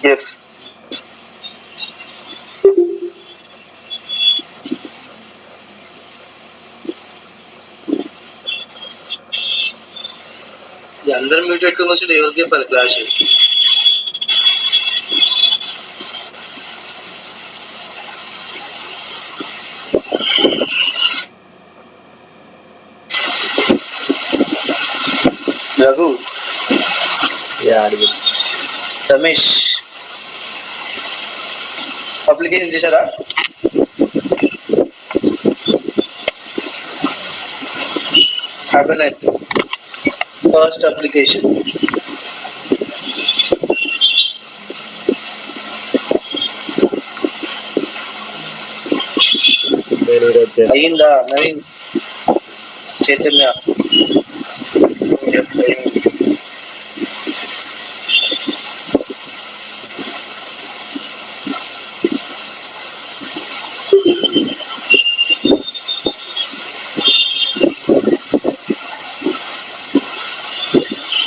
Yes. అందరూ mute పెట్టుకుని వచ్చి ఎవరికి పని క్లాష్ రఘు రమేష్ అప్లికేషన్ చేశారా? Hibernate first application. అయిందా Naveen Chaitanya?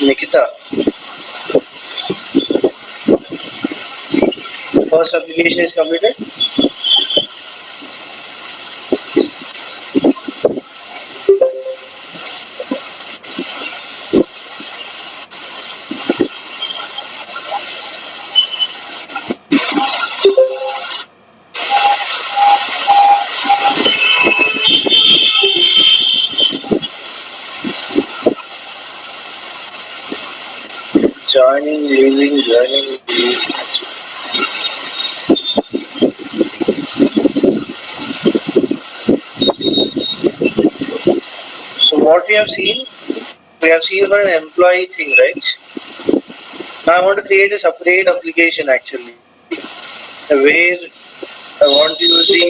Nikita, first application is completed. Joining, leaving, joining, leaving. So what we have seen for an employee thing, right? Now I want to create a separate application actually, where I want to use the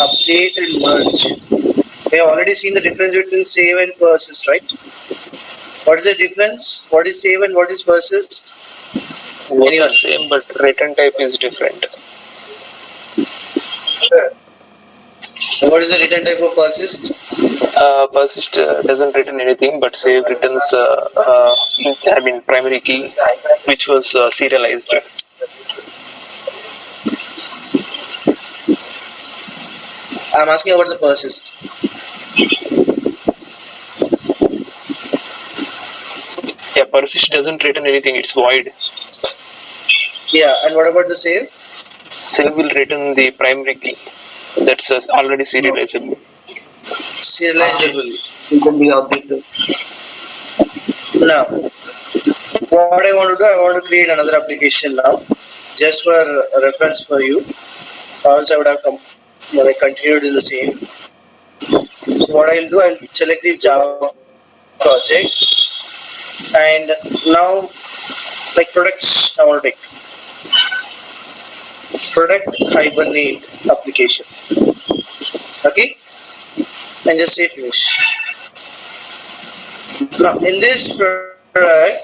update and merge. We have already seen the difference between save and persist, right? What is the difference? What is save and what is persist? Both are same, but return type is different. What is the return type of persist? Persist doesn't return anything, but save returns primary key, which was serialized. I'm asking about the persist. Yeah, persist doesn't return anything, it's void. Yeah, and what about the save? Save will return the primary key. That's already serializable. Serializable. It can be objective. Now, what I want to do, I want to create another application now, just for reference for you. Or else I would have continued in the same. So what I'll do, I'll select the Java project, and now like products I want to take. Product Hibernate application. Okay, and just say finish. Now in this product,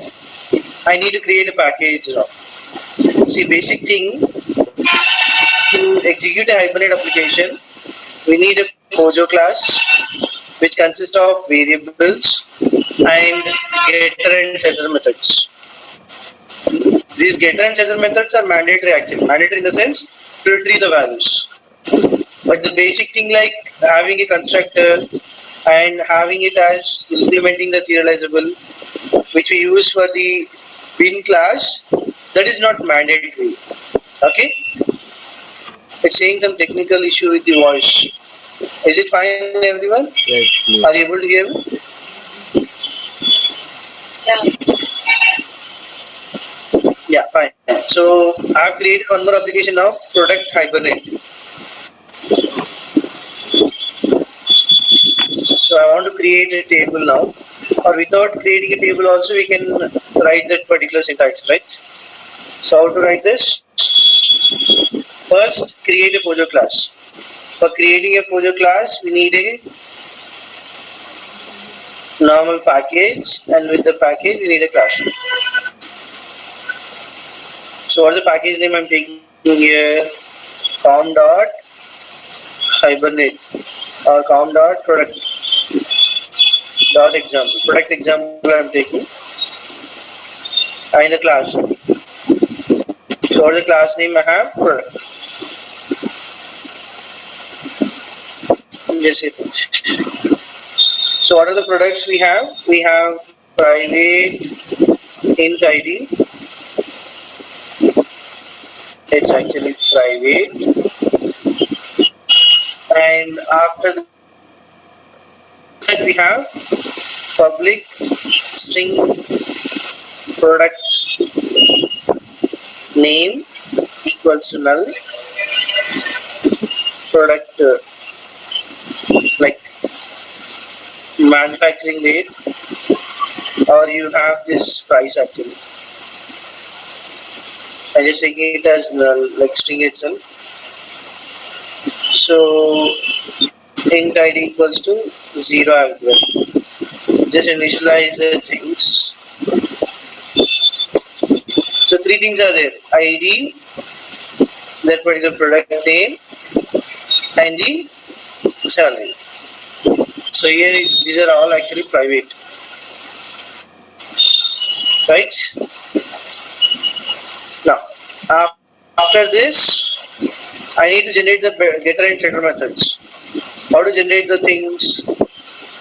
I need to create a package now. See, basic thing, to execute a Hibernate application, we need a Pojo class which consists of variables and getter and setter methods. These getter and setter methods are mandatory actually. Mandatory in the sense to retrieve the values. But the basic thing like having a constructor and having it as implementing the serializable, which we use for the bin class, that is not mandatory. Okay? It's saying some technical issue with the voice. Is it fine, everyone? Yes, please. Are you able to hear me? Yeah, fine. So I have created one more application now, Product Hibernate. So I want to create a table now, or without creating a table also we can write that particular syntax, right? So how to write this? First, create a Pojo class. For creating a Pojo class, we need a normal package, and with the package we need a class. So what's the package name I'm taking here? com.hibernate or com.product.example. Product example I'm taking, and the class. So what is the class name I have? Product. Just hit it. So what are the products we have? We have private int ID. It's actually private. And after that we have public string product name equals to null. Product like manufacturing date, or you have this price actually. I just take it as null, like string itself. So int ID equals to 0 as well. Just initialize the things. So three things are there: ID, that particular product name, and the salary. So here these are all actually private, right? Now after this, I need to generate the getter and setter methods. How to generate the things?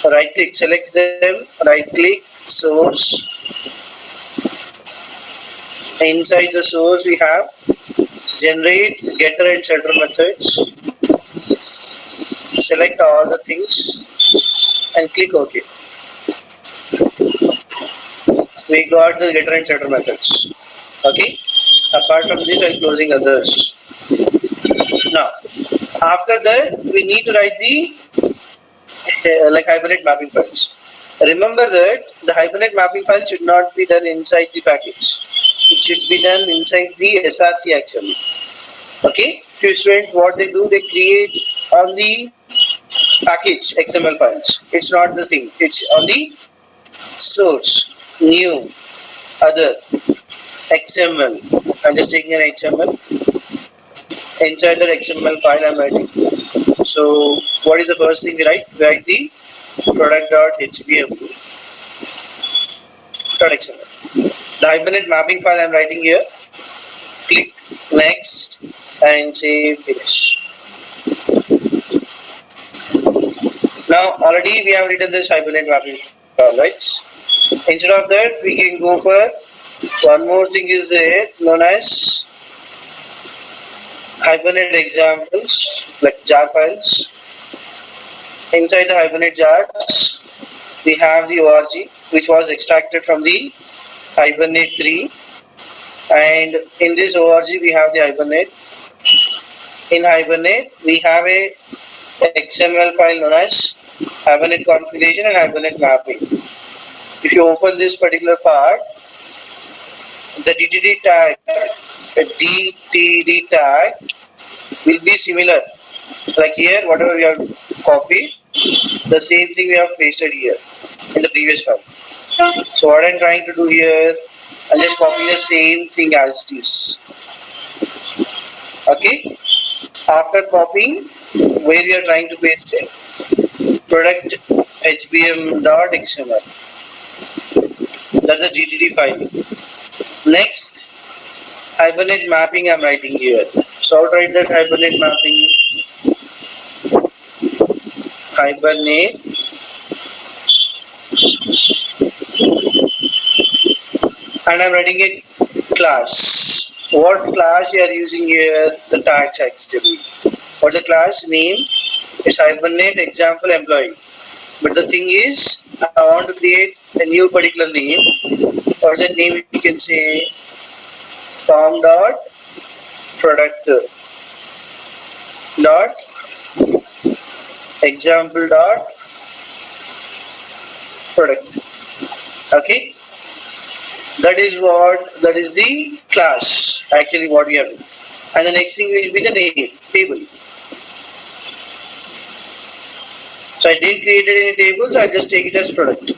Right click, select them, right click, source. Inside the source we have generate getter and setter methods. Select all the things and click OK. We got the getter and setter methods. Okay. Apart from this, I'm closing others. Now, after that, we need to write the like Hibernate mapping files. Remember that the Hibernate mapping file should not be done inside the package. It should be done inside the SRC actually. Okay. Few students, what they do, they create on the package XML files. It's not the thing. It's on the source, new, other, XML. I'm just taking an XML. Inside the XML file I'm writing. So what is the first thing we write? We write the product.html.xml. The Hibernate mapping file I'm writing here. Click next and say finish. Now already we have written this Hibernate mapping file, right? Instead of that, we can go for one more thing is there known as Hibernate examples, like jar files. Inside the Hibernate jars, we have the org, which was extracted from the Hibernate 3, and in this org we have the Hibernate. In Hibernate, we have a XML file known as Hibernate configuration and Hibernate mapping. If you open this particular part, the DTD tag will be similar. Like here, whatever we have copied, the same thing we have pasted here in the previous file. So what I'm trying to do here, I'm just copying the same thing as this. Okay. After copying, where we are trying to paste it, product hbm.xml. That's the GTD file. Next, Hibernate mapping I'm writing here. So I'll write that Hibernate mapping. Hibernate and I'm writing a class. What class you are using here? The tags actually. What's the class name? It's Hibernate example employee. But the thing is, I want to create a new particular name. What's that name? You can say form dot product dot example dot product. Okay, that is the class actually what we have done. And the next thing will be the name table. So I didn't create any tables, I just take it as product.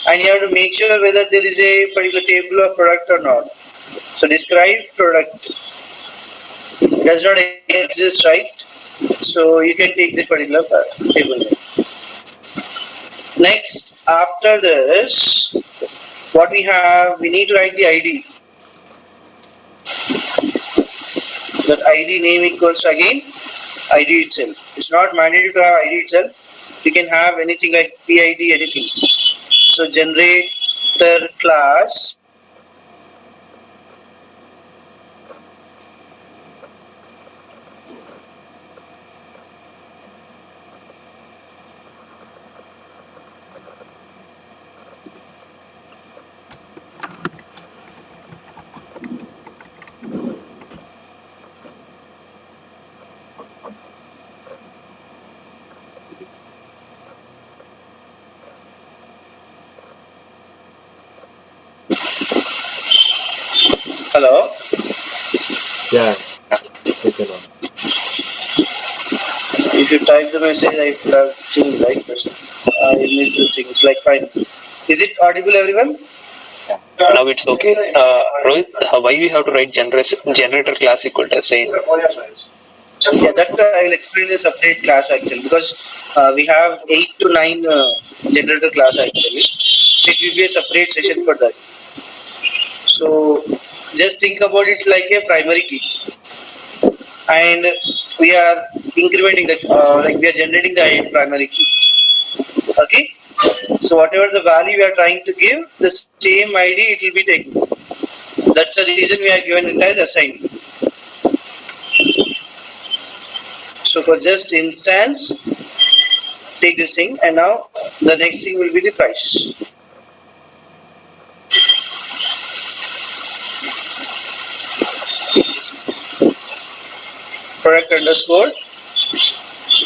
And you have to make sure whether there is a particular table of product or not. So describe product does not exist, right? So you can take this particular table name. Next, after this, what we have, we need to write the ID. that ID name equals to again ID itself. It's not mandatory to have ID itself. You can have anything like PID, anything. So generator class hello. Yeah, taken on. If you type the message, I would have seen, right? I missed the thing. It's like fine. Is it audible, everyone? Now it's okay. Rohit, why we have to write generator class equal to same? Yeah, that I will explain in a separate class actually, because we have 8 to 9 generator class actually. So it will be a separate session for that. So just think about it like a primary key, and we are incrementing that, like we are generating the primary key. Okay. So whatever the value we are trying to give, the same ID it will be taken. That's the reason we are given it as assigned. So for just instance, take this thing, and now the next thing will be the price. Product underscore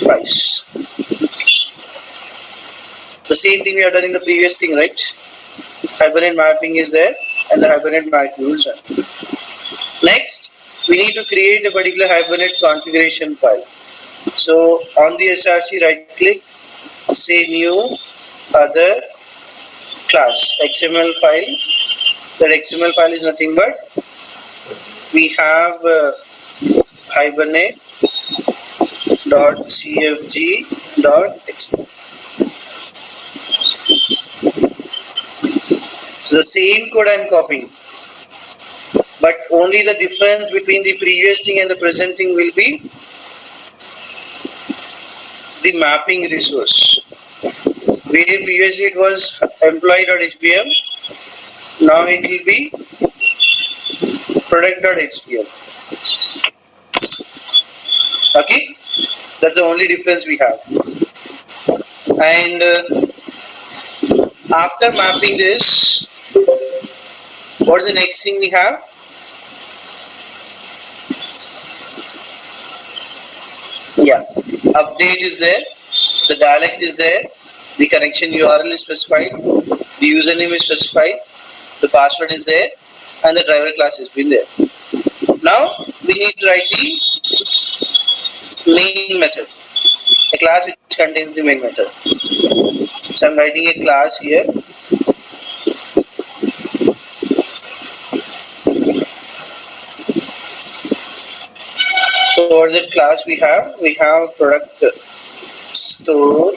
price. The same thing we have done in the previous thing, right? Hibernate mapping is there, and the Hibernate mapping is done. Next, we need to create a particular Hibernate configuration file. So on the SRC, right click, say new, other, class, XML file. That XML file is nothing but we have hibernate.cfg.xml. So the same code I am copying, but only the difference between the previous thing and the present thing will be the mapping resource. Where previously it was employee.hpm, now it will be product.hpm. Okay, that's the only difference we have. And after mapping this, what is the next thing we have? Yeah, update is there, the dialect is there, the connection URL is specified, the username is specified, the password is there, and the driver class has been there. Now we need to write the main method, a class which contains the main method. So I'm writing a class here. So what's the class we have? We have product store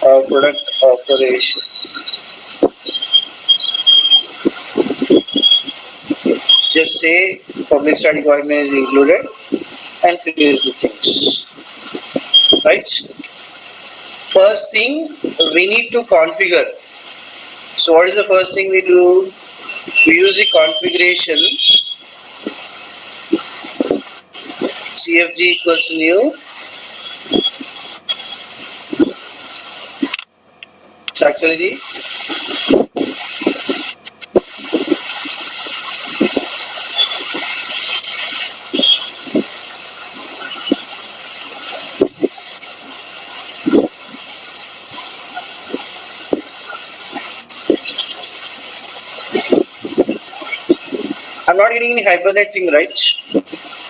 or product operation. Just say public static void main is included and finish the things. Right? First thing we need to configure. So what is the first thing we do? We use the configuration cfg equals new. It's actually the I'm not getting any Hibernate thing, right?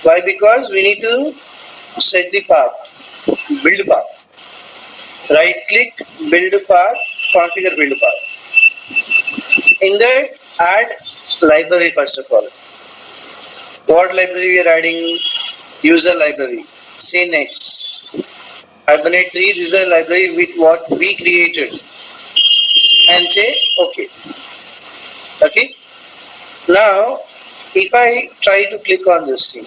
Why? Because we need to set the path, build path. Right click, build path, configure build path. In that, add library first of all. What library we are adding? User library. Say next. Hibernate 3, this is a library with what we created. And say okay. Okay. Now if I try to click on this thing,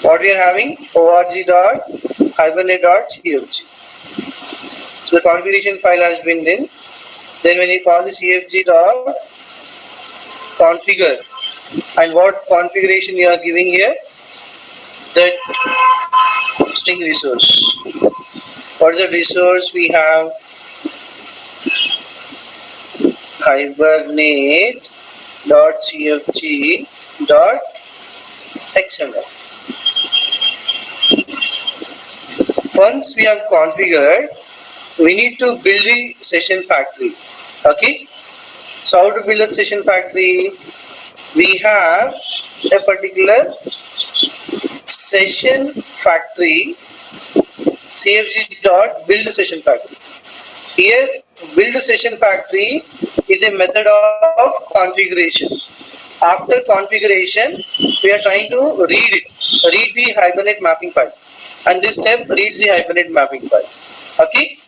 what we are having, org.hibernate.cfg. So the configuration file has been in. Then when you call the cfg.configure, and what configuration you are giving here, that string resource. What is the resource we have? hibernate.cfg.xml. Once we have configured, we need to build the session factory. Okay, so how to build a session factory? We have a particular session factory, cfg.build session factory. Here, build session factory is a method of configuration. After configuration, we are trying to read the Hibernate mapping file, and this step reads the Hibernate mapping file. Okay,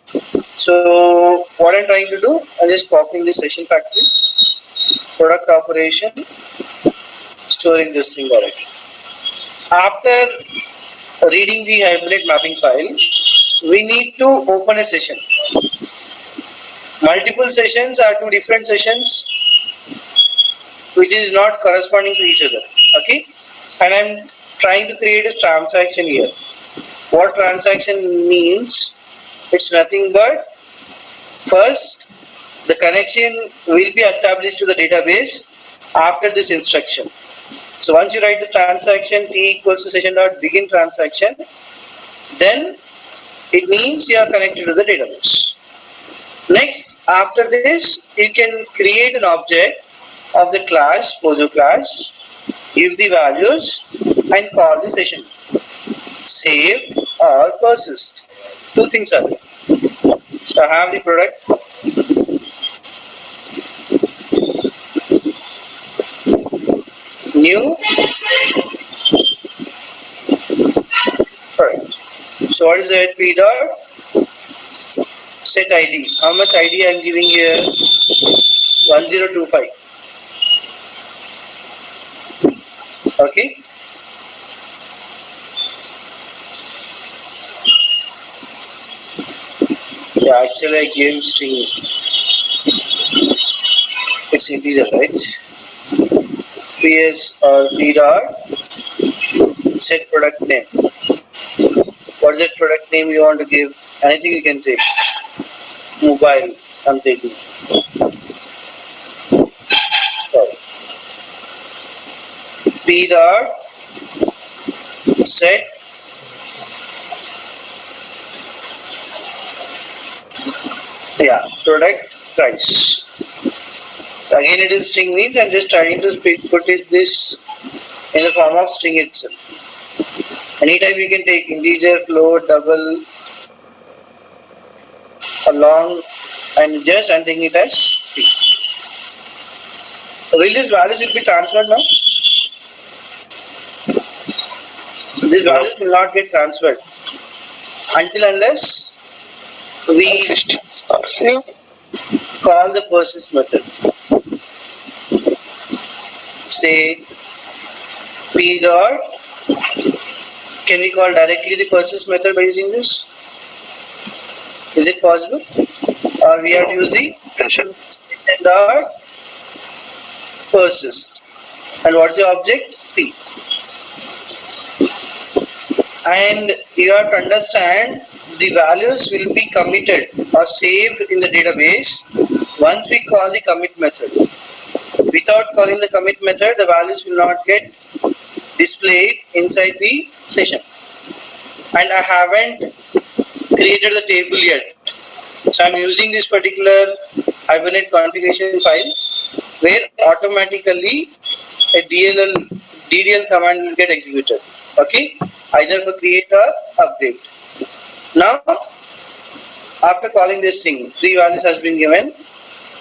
so what I'm trying to do, I'm just copying this session factory, product operation, storing this thing directly. After reading the Hibernate mapping file, we need to open a session. Multiple sessions are two different sessions which is not corresponding to each other. Okay, and I'm trying to create a transaction here. What transaction means? It's nothing but first the connection will be established to the database after this instruction. So once you write the transaction t equals to session.begin transaction, then it means you are connected to the database. Next, after this, you can create an object of the class, Pojo class, give the values and call the session. Save or persist. Two things are there. So I have the product. New product. So what is the p dot? Set ID. How much ID I am giving here? 1025. Okay. Yeah, actually I gave string. It's integer, right? PS or p dot set product name. What is that product name you want to give? Anything you can take. Mobile, I'm taking. Sorry. P dot set product price. Again, it is string means I'm just trying to put this in the form of string itself. Anytime you can take integer, float, double, or long, and just I'm taking it as string. Will these values will be transferred now? These values will not get transferred until unless we call the persist method. Say p dot. Can we call directly the persist method by using this? Is it possible? Or we have to use the session dot persist. And what's the object? P. And you have to understand the values will be committed or saved in the database once we call the commit method. Without calling the commit method, the values will not get displayed inside the session. And I haven't created the table yet. So I'm using this particular Hibernate configuration file where automatically a DDL command will get executed. Okay, either for create or update. Now, after calling this thing, 3 values has been given.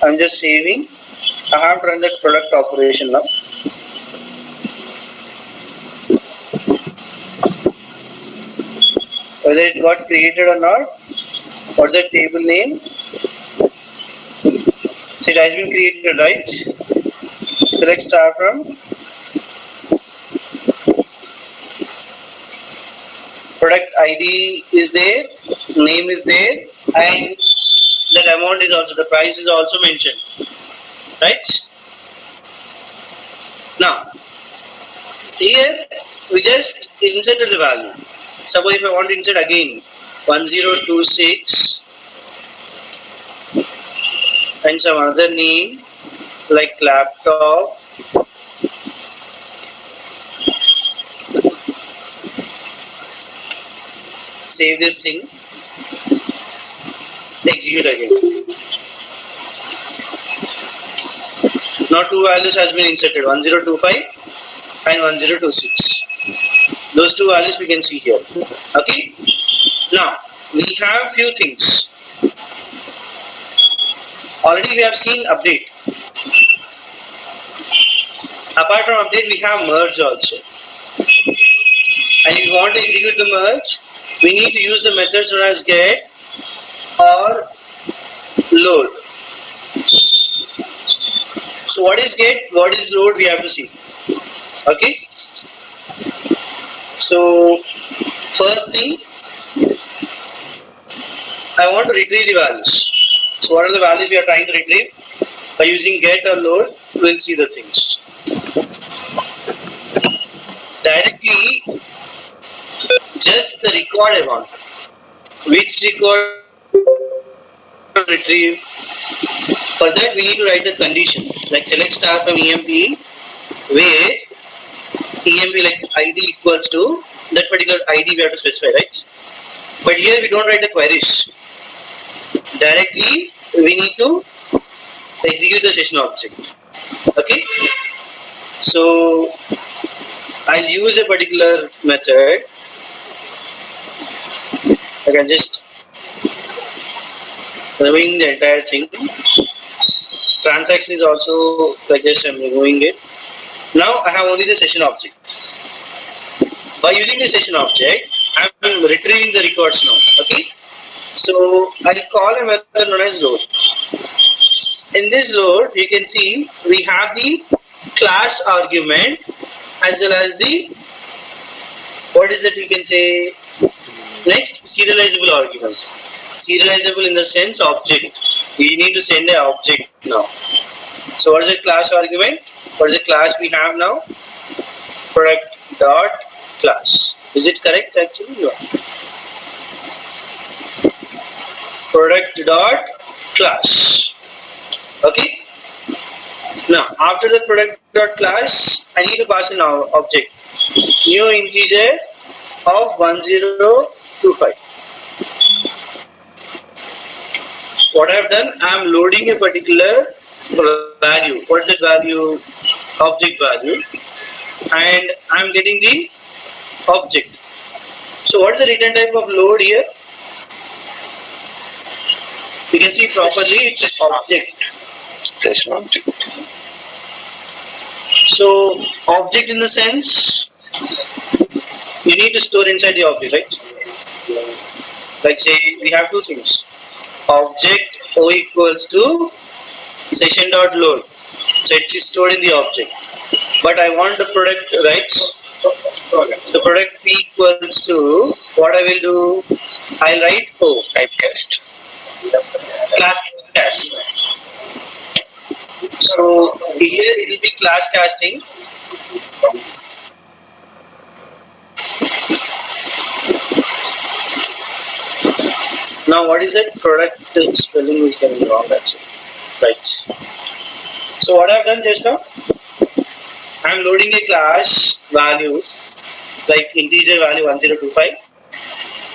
I'm just saving. I have to run that product operation now. Whether it got created or not, what's the table name? So it has been created, right? select star from product ID is there, name is there, and that amount is also, the price is also mentioned, right? Now here we just inserted the value. Suppose if I want to insert again 1026 and some other name like laptop, save this thing, execute again. Now two values has been inserted, 1025 and 1026. Those two values we can see here. Okay. Now we have few things. Already we have seen update. Apart from update, we have merge also. And if we want to execute the merge, we need to use the methods known as get or load. So what is get, what is load, we have to see. Okay. So first thing, I want to retrieve the values. So what are the values we are trying to retrieve? By using get or load, we will see the things. Directly, just the record I want. Which record to retrieve? For that we need to write the condition. Like select star from EMP, where EMP like ID equals to that particular ID we have to specify, right? But here we don't write the queries. Directly we need to execute the session object. Okay. So I'll use a particular method. I can just remove the entire thing. Transaction is also like just I'm removing it. Now I have only the session object. By using the session object, I'm retrieving the records now. Okay. So I'll call a method known as load. In this load, you can see we have the class argument as well as the, what is it you can say, next serializable argument. Serializable in the sense object. We need to send an object now. So what is the class argument? What is the class we have now? Product dot class. Is it correct actually? No. Product dot class. Okay. Now after the product dot class, I need to pass an object, new integer of 1025. What I have done, I am loading a particular value. What is the value? Object value, and I am getting the object. So what is the return type of load here? You can see properly it's object. Session object. So object in the sense you need to store inside the object, right? Like say we have two things. Object O equals to session dot load. So it is stored in the object. But I want the product, right? The product P equals to, what I will do, I'll write O. Typecast. Class cast. So here it will be class casting. Now what is it? Product spelling is getting wrong actually. Right. So what I've done just now, I'm loading a class value like integer value 1025.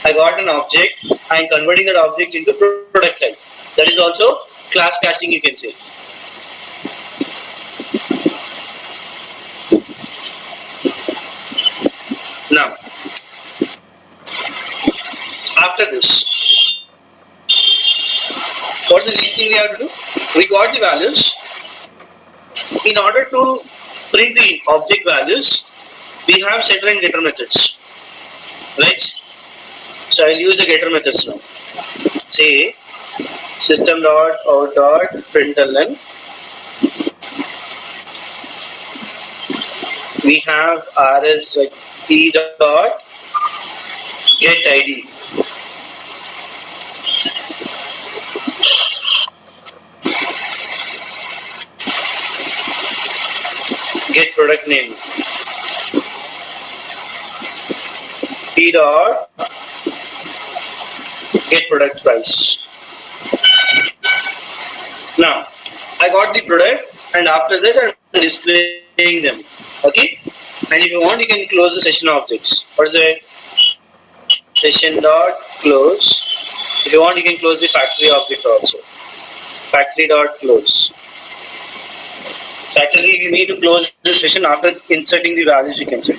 I got an object. I'm converting that object into product type. That is also class casting, you can say. Now, after this, what's the next thing we have to do? We got the values. In order to print the object values, we have setter and getter methods, right? So I'll use the getter methods now. Say system.out.println we have rs like p dot get id. Get product name. P dot get product price. Now I got the product, and after that I'm displaying them. Okay. And if you want, you can close the session objects. What is it? Session dot close. If you want, you can close the factory object also. Factory dot close. So actually, you need to close the session after inserting the values. You can say.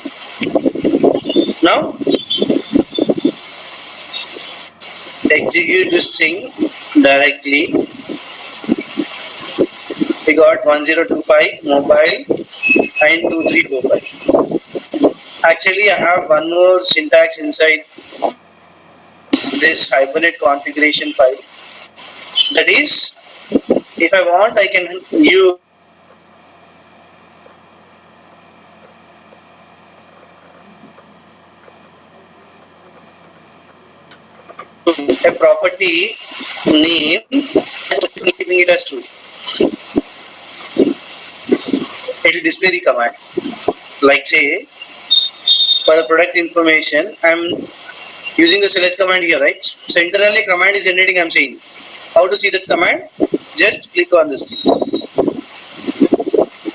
Now execute this thing directly. We got 1025 mobile and 2345. Actually, I have one more syntax inside this Hibernate configuration file. That is, if I want, I can use a property name, keeping it as true. It will display the command. Like say, for the product information, I'm using the select command here, right? So internally command is generating, I'm saying. How to see that command? Just click on this thing.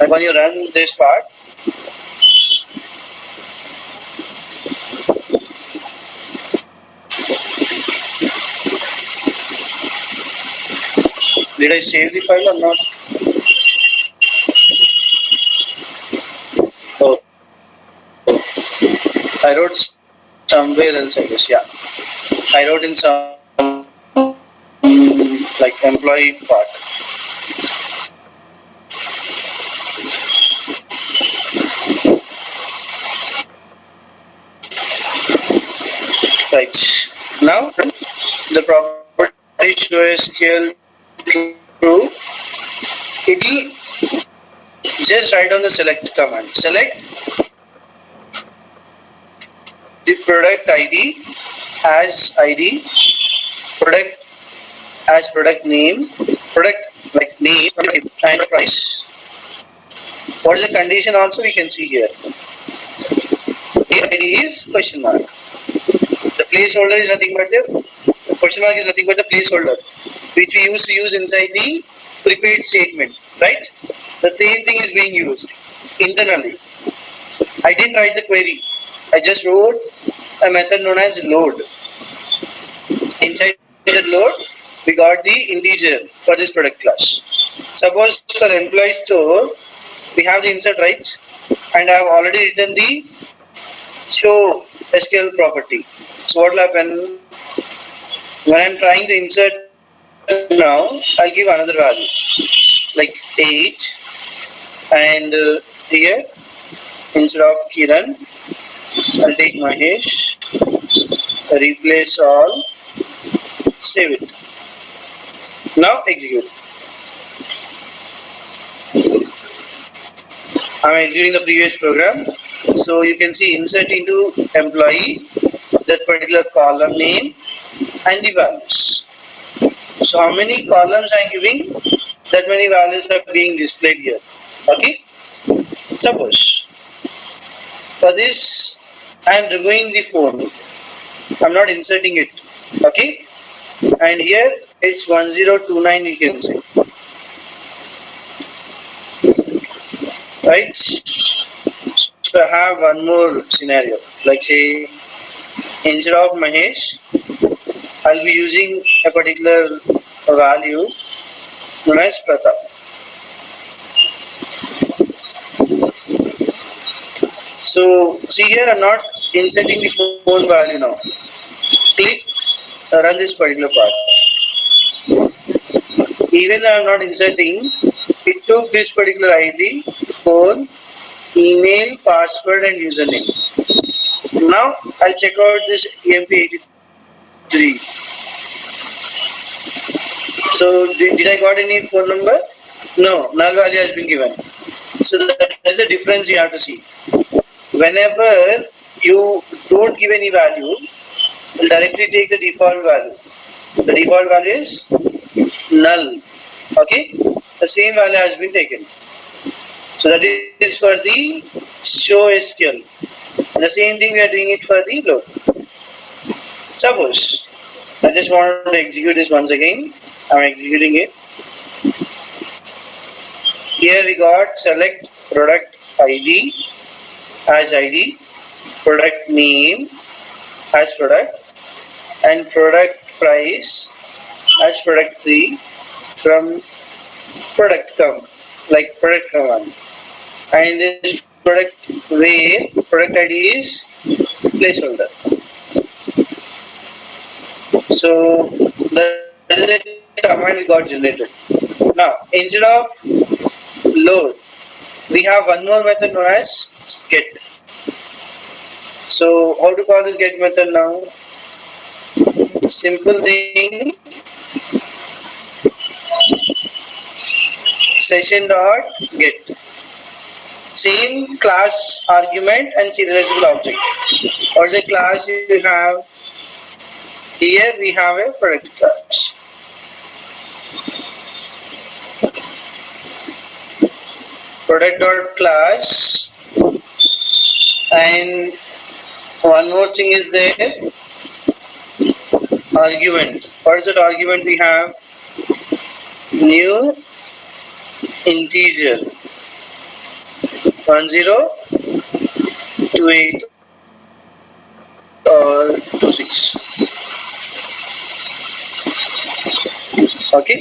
Like when you run this part, did I save the file or not? Oh, I wrote somewhere else, I guess. Yeah, I wrote in some like employee part. Right now, the property show scale true. It will just write on the select command. Select the product ID as ID, product as product name, product like name and price. What is the condition also we can see here. The ID is question mark. The placeholder is nothing but the question mark is nothing but the placeholder, which we used to use inside the prepaid statement, right? The same thing is being used internally. I didn't write the query. I just wrote a method known as load. Inside the load, we got the integer for this product class. Suppose for employee store, we have the insert right, and I have already written the show SQL property. So what will happen when I'm trying to insert now? I'll give another value like age, and here instead of Kiran, I'll take Mahesh, replace all, save it. Now execute. I'm executing the previous program. So you can see insert into employee, that particular column name and the values. So how many columns I'm giving, that many values are being displayed here. Okay. Suppose for this I am removing the phone. I'm not inserting it. Okay. And here it's 1029 you can say. Right. So I have one more scenario. Like say instead of Mahesh, I'll be using a particular value known as Pratap. So see here, I'm not inserting the phone value now. Click run this particular part. Even though I'm not inserting, it took this particular ID, phone, email, password and username. Now I'll check out this EMP83. So did I got any phone number? No, null value has been given. So that is the difference you have to see. whenever you don't give any value, we'll directly take the default value. The default value is null. Okay, the same value has been taken. So that is for the show SQL. And the same thing we are doing it for the load. Suppose I just want to execute this once again. I'm executing it. Here we got select product ID as ID, product name as product, and product price as product 3 from product count, like product command. And this product where product ID is placeholder. So that is the command got generated. Now instead of load, we have one more method known as get. So how to call this get method now? Simple thing, session dot get. Same class argument and serializable object. Or the class you have here, we have a product class. Product dot class, and one more thing is there, argument. What is that argument we have? New integer 1028 or 26. Okay.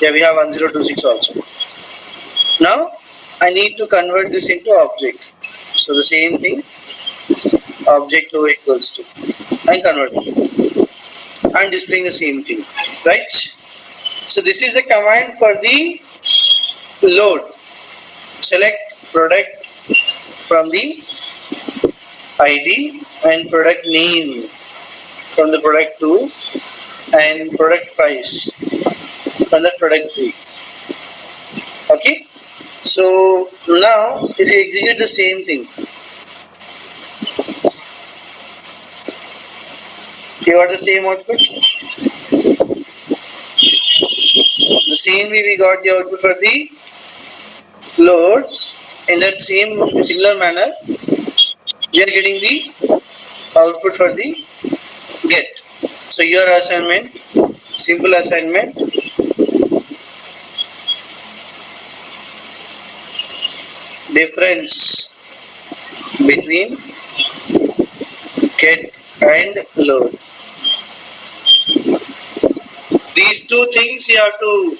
Yeah, we have 1026 also. Now I need to convert this into object. So the same thing, object row equals to, and convert it. I'm displaying the same thing, right? So this is the command for the load. Select product from the ID and product name from the product 2 and product price from the product 3. Okay, so now if you execute the same thing, you got the same output. The same way we got the output for the load. In that same similar manner, we are getting the output for the get. So your assignment, simple assignment, difference between get and load. These two things you have to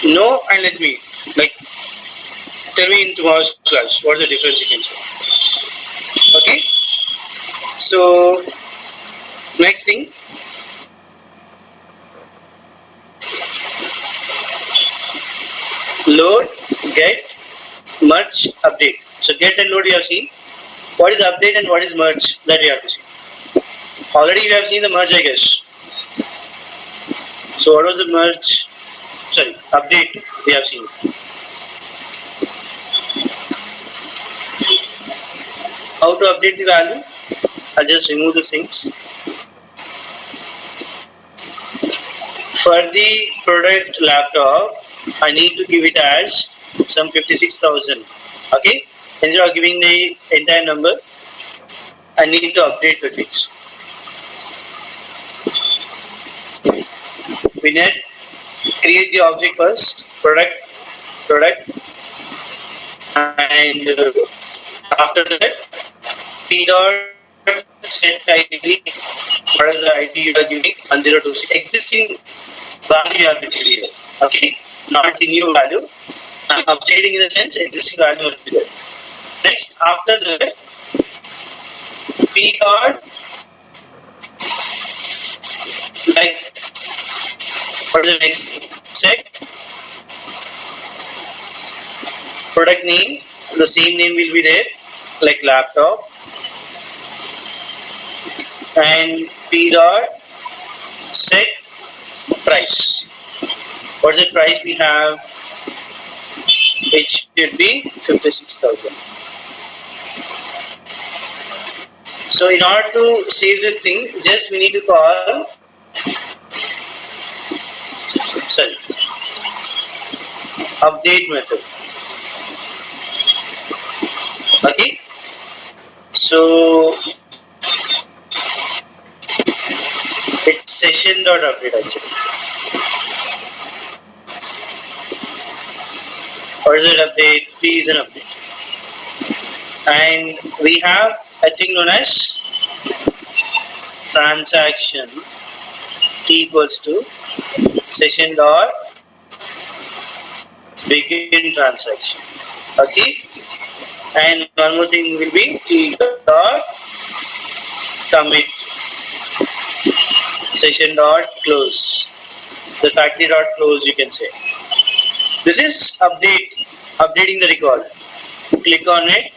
know, and let me tell me in tomorrow's class what is the difference you can say. Okay, so next thing, load, get, merge, update. So get and load you have seen. What is update and what is merge, that we have to see. Already we have seen the merge, I guess. So what was the merge? Sorry, update we have seen. How to update the value? I'll just remove the things. For the product laptop, I need to give it as some 56,000. Okay, instead of giving the entire number, I need to update the things. We need create the object first, product, and after that, p dot set ID. What is the ID you are giving? 1026. Existing value you have to give here. Okay, not the new value. I'm updating in the sense existing value must be there. Next, after that, p dot what is the next thing? Set product name. The same name will be there, like laptop, and p dot set price. What's the price we have? It should be 56,000. So in order to save this thing, just we need to call, sorry, update method. Okay. So it's session.update actually. Or is it update? P is an update. And we have a thing known as transaction T equals to session dot begin transaction. Okay. And one more thing will be T dot commit session dot close. The factory dot close, you can say. This is updating the record. Click on it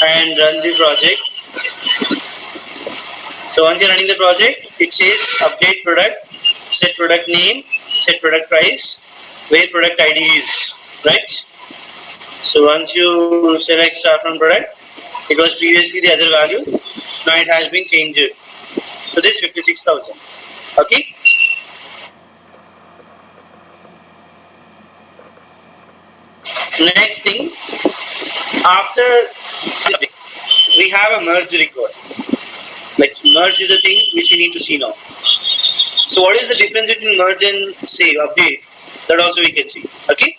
and run the project. So once you're running the project, it says update product, set product name, set product price, where product ID is, right? So once you select start from product, it was previously the other value. Now it has been changed to this 56,000. Okay. Next thing, after we have a merge record. Like merge is a thing which we need to see now. So what is the difference between merge and save update? That also we can see. Okay.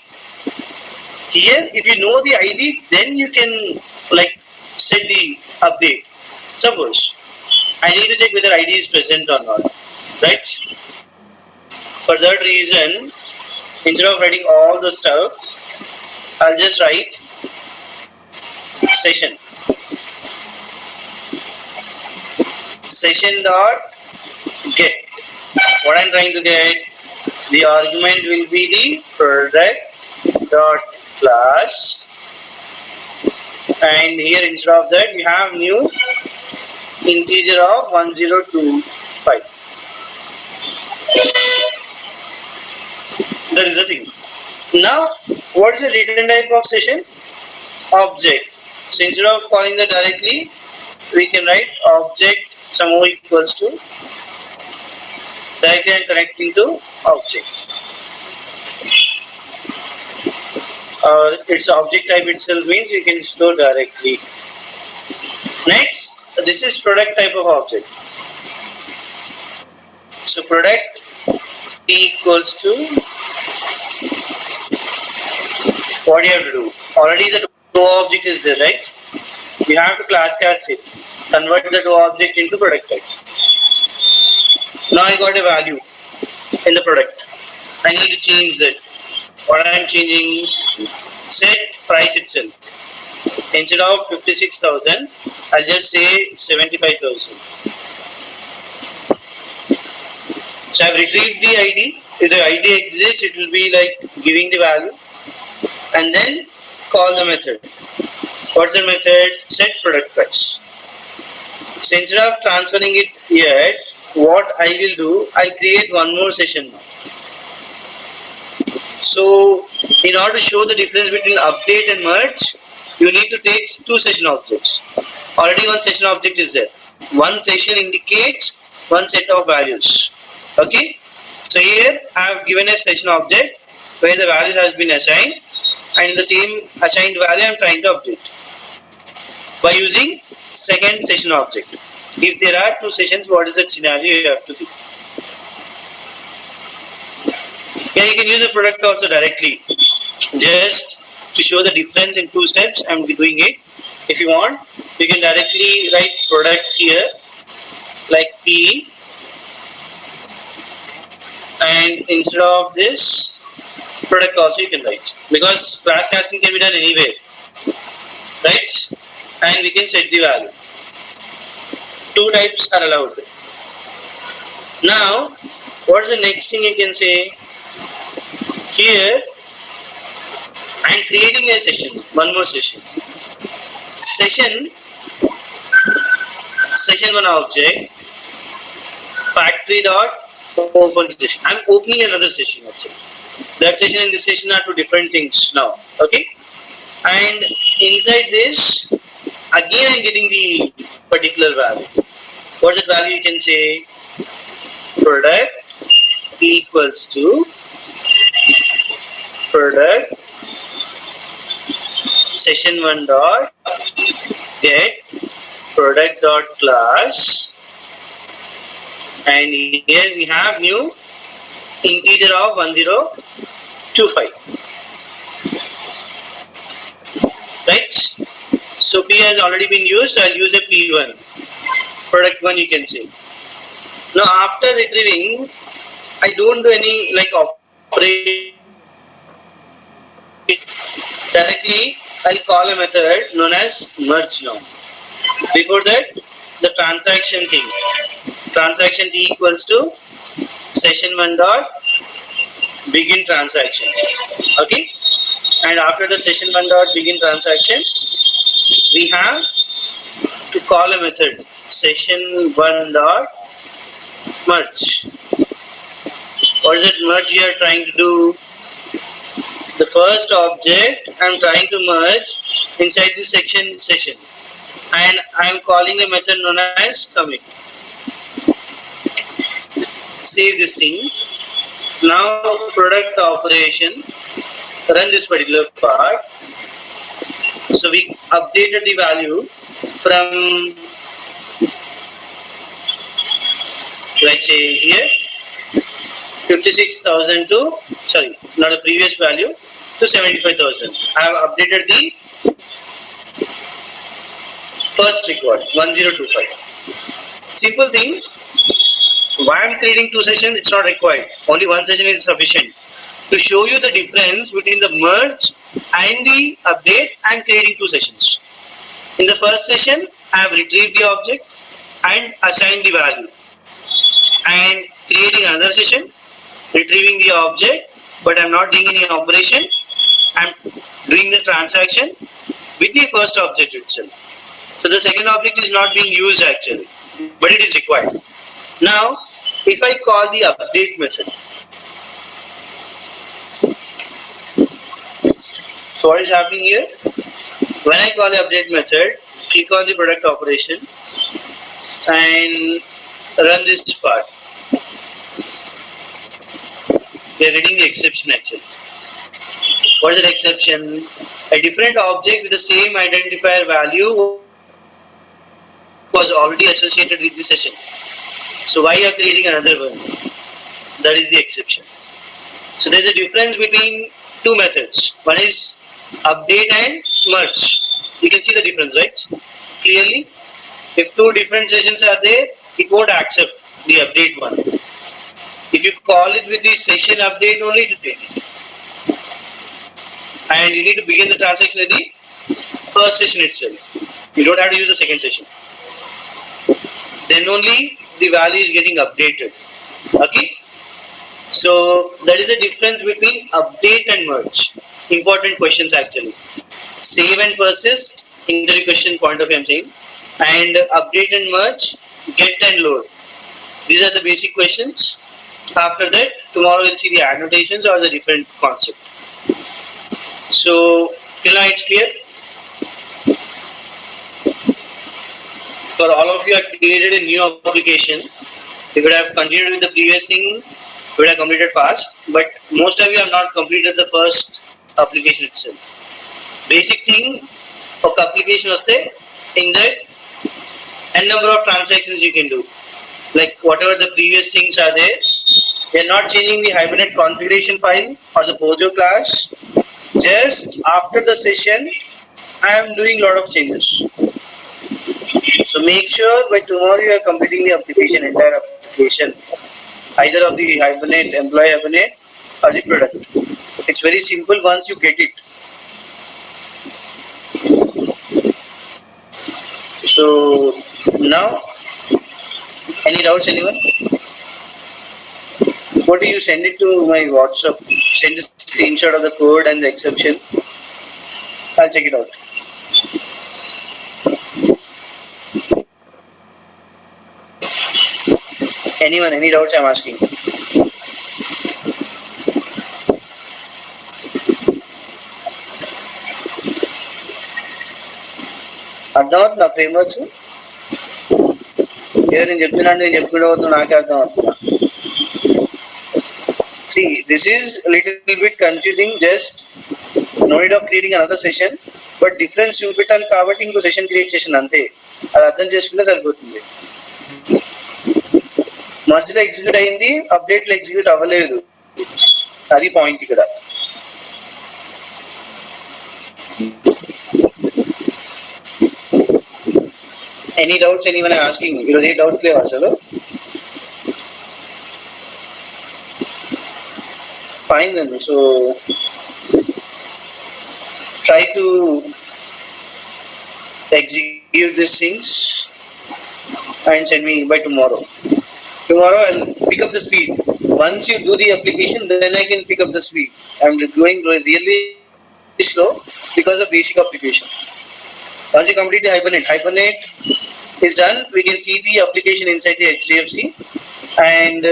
Here, if you know the ID, then you can like set the update. Suppose I need to check whether ID is present or not, right? For that reason, instead of writing all the stuff, I'll just write session dot get. What I'm trying to get, the argument will be the product dot class, and here instead of that we have new integer of 1025. That is the thing. Now what is the return type of session? Object. So instead of calling that directly, we can write object somehow equals to directly and connecting to object, or its object type itself means you can store directly. Next, this is product type of object. So product equals to, what you have to do, already the two object is there, right? You have to class cast it, convert the two object into product type. Now I got a value in the product. I need to change that. What I am changing, set price itself. Instead of 56,000, I'll just say 75,000. So I've retrieved the ID. If the ID exists, it will be like giving the value, and then call the method. What's the method? Set product price. So instead of transferring it here, what I will do, I'll create one more session now. So in order to show the difference between update and merge, you need to take two session objects. Already one session object is there. One session indicates one set of values. Okay. So here I have given a session object where the value has been assigned, and in the same assigned value I am trying to update by using second session object. If there are two sessions, what is that scenario you have to see? Yeah, you can use the product also directly. Just to show the difference in two steps, I am doing it. If you want, you can directly write product here, like P, and instead of this, product also you can write. Because class casting can be done anywhere, right? And we can set the value. Two types are allowed. Now, what's the next thing you can say? Here, I am creating a session, one more session. Session one object, factory dot open session. I'm opening another session actually. That session and this session are two different things now. Okay. And inside this, again I'm getting the particular value. What's that value? You can say product equals to product session1 dot get product dot class, and here we have new integer of 1025, right? So P has already been used, so I'll use a P1, product 1 you can say. Now after retrieving, I don't do any like operate directly. I'll call a method known as merge now. Before that, the transaction thing, transaction T equals to session1 dot begin transaction. Okay, and after the session1 dot begin transaction, we have to call a method session1 dot merge. What is it merge you are trying to do? The first object I'm trying to merge inside this session, and I'm calling a method known as commit. Save this thing. Now product operation, run this particular part. So we updated the value from, let's say here, 56,000 to, sorry, not a previous value, to 75,000. I have updated the first record 1025. Simple thing. Why I'm creating two sessions? It's not required. Only one session is sufficient to show you the difference between the merge and the update. I'm creating two sessions. In the first session, I have retrieved the object and assigned the value, and creating another session, retrieving the object, but I'm not doing any operation. I'm doing the transaction with the first object itself. So the second object is not being used actually, but it is required. Now, if I call the update method, so what is happening here? When I call the update method, click on the product operation and run this part. We are getting the exception actually. What is the exception? A different object with the same identifier value was already associated with the session. So why you are creating another one? That is the exception. So there is a difference between two methods. One is update and merge. You can see the difference, right? Clearly, if two different sessions are there, it won't accept the update one. If you call it with the session update only, it will take it. And you need to begin the transaction at the first session itself. You don't have to use the second session. Then only the value is getting updated. Okay. So that is the difference between update and merge. Important questions actually. Save and persist, interview question point of view I'm saying. And update and merge, get and load. These are the basic questions. After that, tomorrow we'll see the annotations or the different concept. So till now it's clear. For all of you have created a new application. If you have continued with the previous thing, you would have completed fast. But most of you have not completed the first application itself. Basic thing, ఒక application వస్తే in that n number of transactions you can do. Like whatever the previous things are there, we are not changing the Hibernate configuration file or the Bojo class. Just after the session, I am doing lot of changes. So make sure by tomorrow you are completing the application, entire application, either of the Hibernate, employee Hibernate or the product. It's very simple once you get it. So now, any doubts anyone? What do you send it to my WhatsApp? Send the screenshot of the code and the exception. I'll check it out. Anyone, any doubts I'm asking? అర్థమవుతుంది నా frameworks ఏదో నేను చెప్పుకుంటూ అవుతుంది నాకే అర్థం అవుతున్నా. See, this is a little bit confusing. Just no need of creating another session, but difference చూపెట్టాలి కాబట్టి ఇంకో సెషన్ క్రియేట్ చేసిన అంతే. అది అర్థం చేసుకుంటే సరిపోతుంది. మధ్యలో ఎగ్జిక్యూట్ అయింది, అప్డేట్లో ఎగ్జిక్యూట్ అవ్వలేదు, అది పాయింట్ ఇక్కడ. Any doubts anyone asking? ఈరోజు ఏ డౌట్స్ లేవు అసలు. Fine then. So try to execute these things and send me by tomorrow. Tomorrow I'll pick up the speed. Once you do the application, then I can pick up the speed. I'm going really slow because of basic application. Once you complete the Hibernate is done, we can see the application inside the HDFC and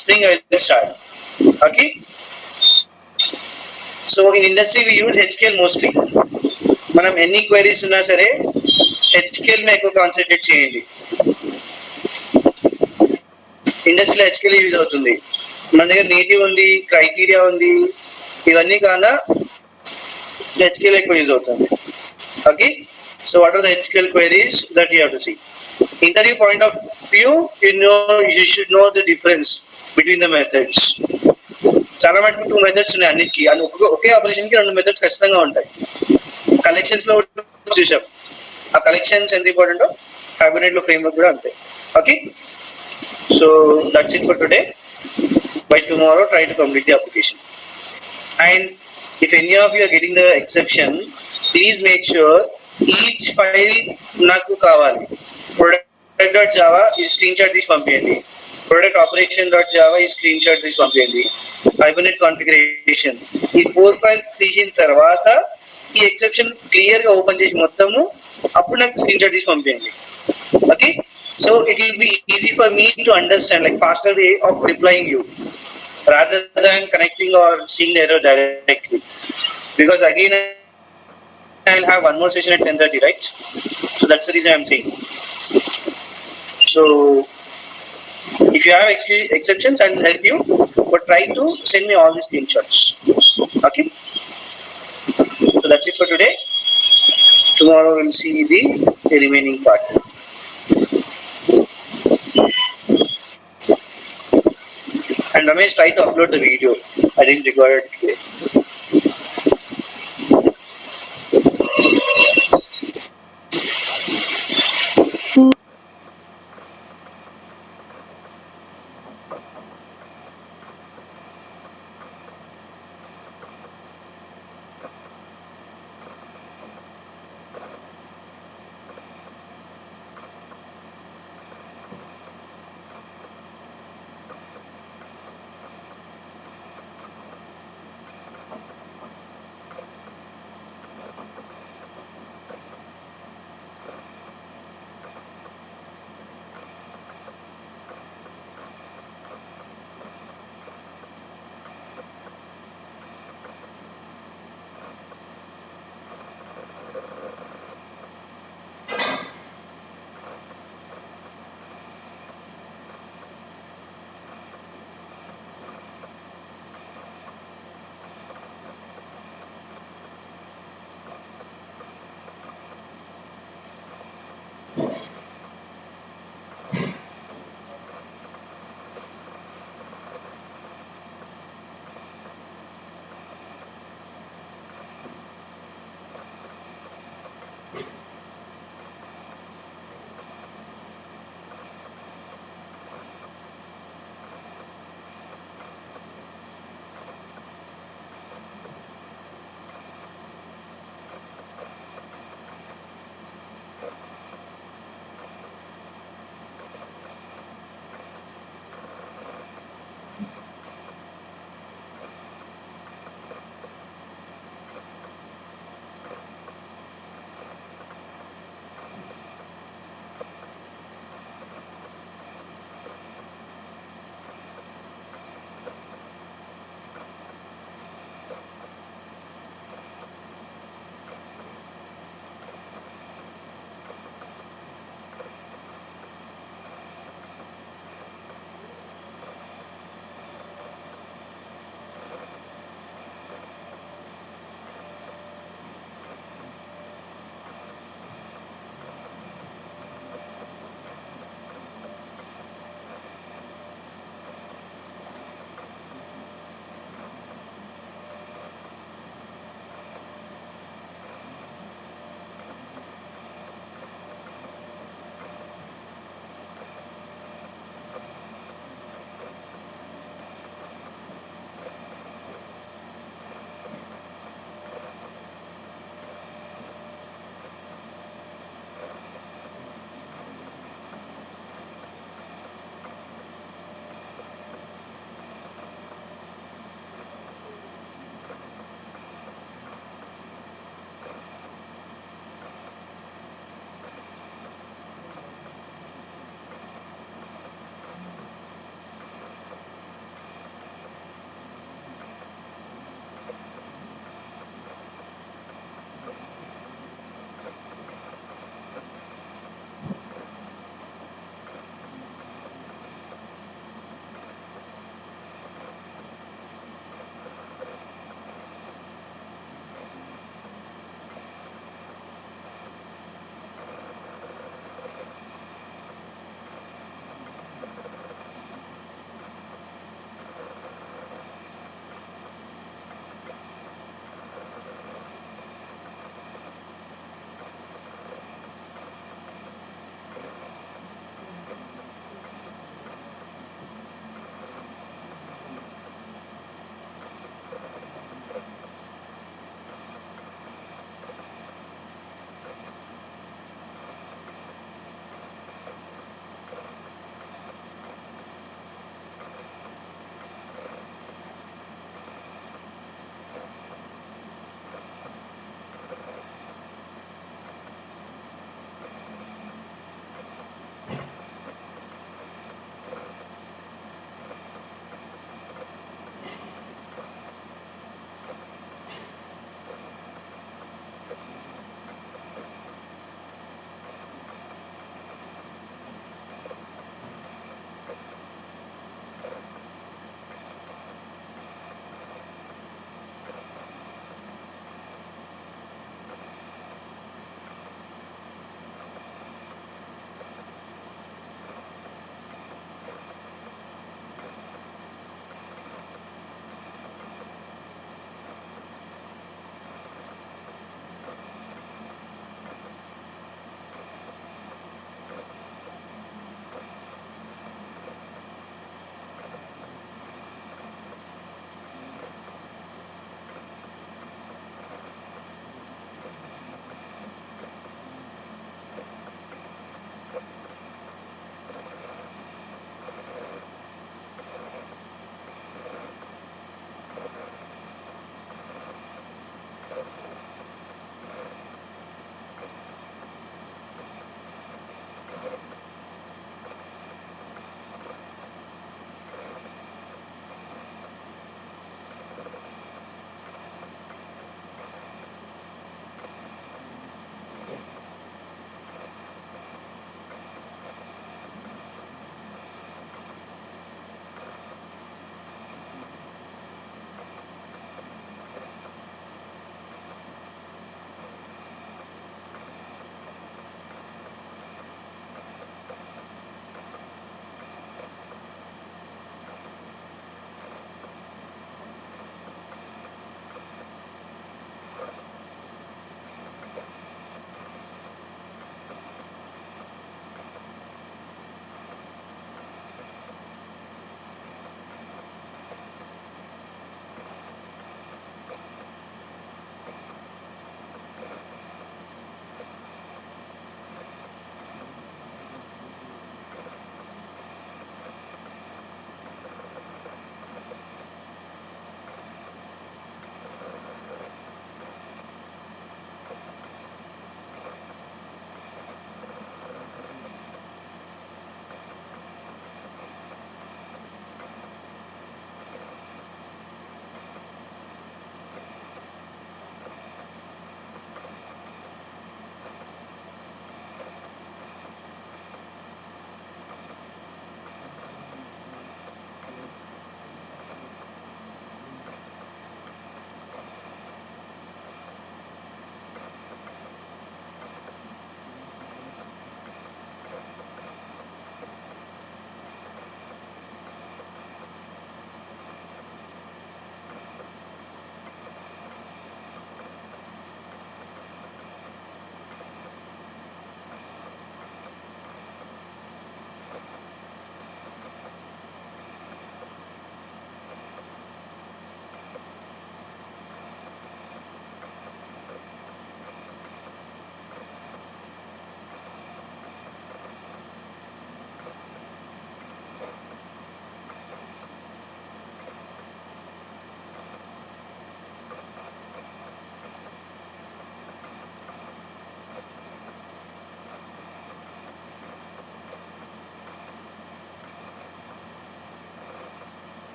Spring I will start. Okay. So in industry we use HQL mostly. మనం ఎన్ని queries ఉన్నా సరే హెచ్క్యూఎల్ మీద ఎక్కువ concentrate చేయండి. ఇండస్ట్రీలో హెచ్క్యూఎల్ use అవుతుంది. మన దగ్గర నేటివ్ ఉంది, క్రైటీరియా ఉంది, ఇవన్నీ కానా హెచ్క్యూఎల్ ఎక్కువ యూజ్ అవుతుంది. Okay. So what are the HQL queries that you have to see. Interview point of view, you should know the difference between the methods. చాలా మటుకు 2 మెథడ్స్ ఉన్నాయి అన్నిటికీ. అది ఒకే ఆపరేషన్ కి 2 మెథడ్స్ ఖచ్చితంగా ఉంటాయి. కలెక్షన్స్ లో చూసాం, ఆ కలెక్షన్స్ ఎంత ఇంపార్టెంటో హైబర్నేట్ లో ఫ్రేమ్వర్క్ కూడా అంతే. Okay. So that's it for today. Bye tomorrow try to complete the application. And if any of you are getting the exception, please make sure each file నాకు కావాలి. product.java ఈ screen shot తీసి పంపించండి. product operation.java ఈ screen shot తీసి పంపించండి. Hibernate configuration ఈ 4 files తీసిన తర్వాత ఈ ఎక్సెప్షన్ క్లియర్ గా ఓపెన్ చేసి మొత్తము అప్పుడు నాకు స్క్రీన్ షాట్ తీసి పంపించండి. Okay. So it will be easy for me to understand, like faster way of replying you rather than connecting or seeing the error directly. Because again I'll have one more session at 10:30, right? So that's the reason I'm saying. So if you have exceptions, I will help you, but try to send me all the screenshots. Okay. So that's it for today. Tomorrow we'll see the remaining part. And Ramesh, try to upload the video. I didn't record it today.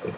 Okay.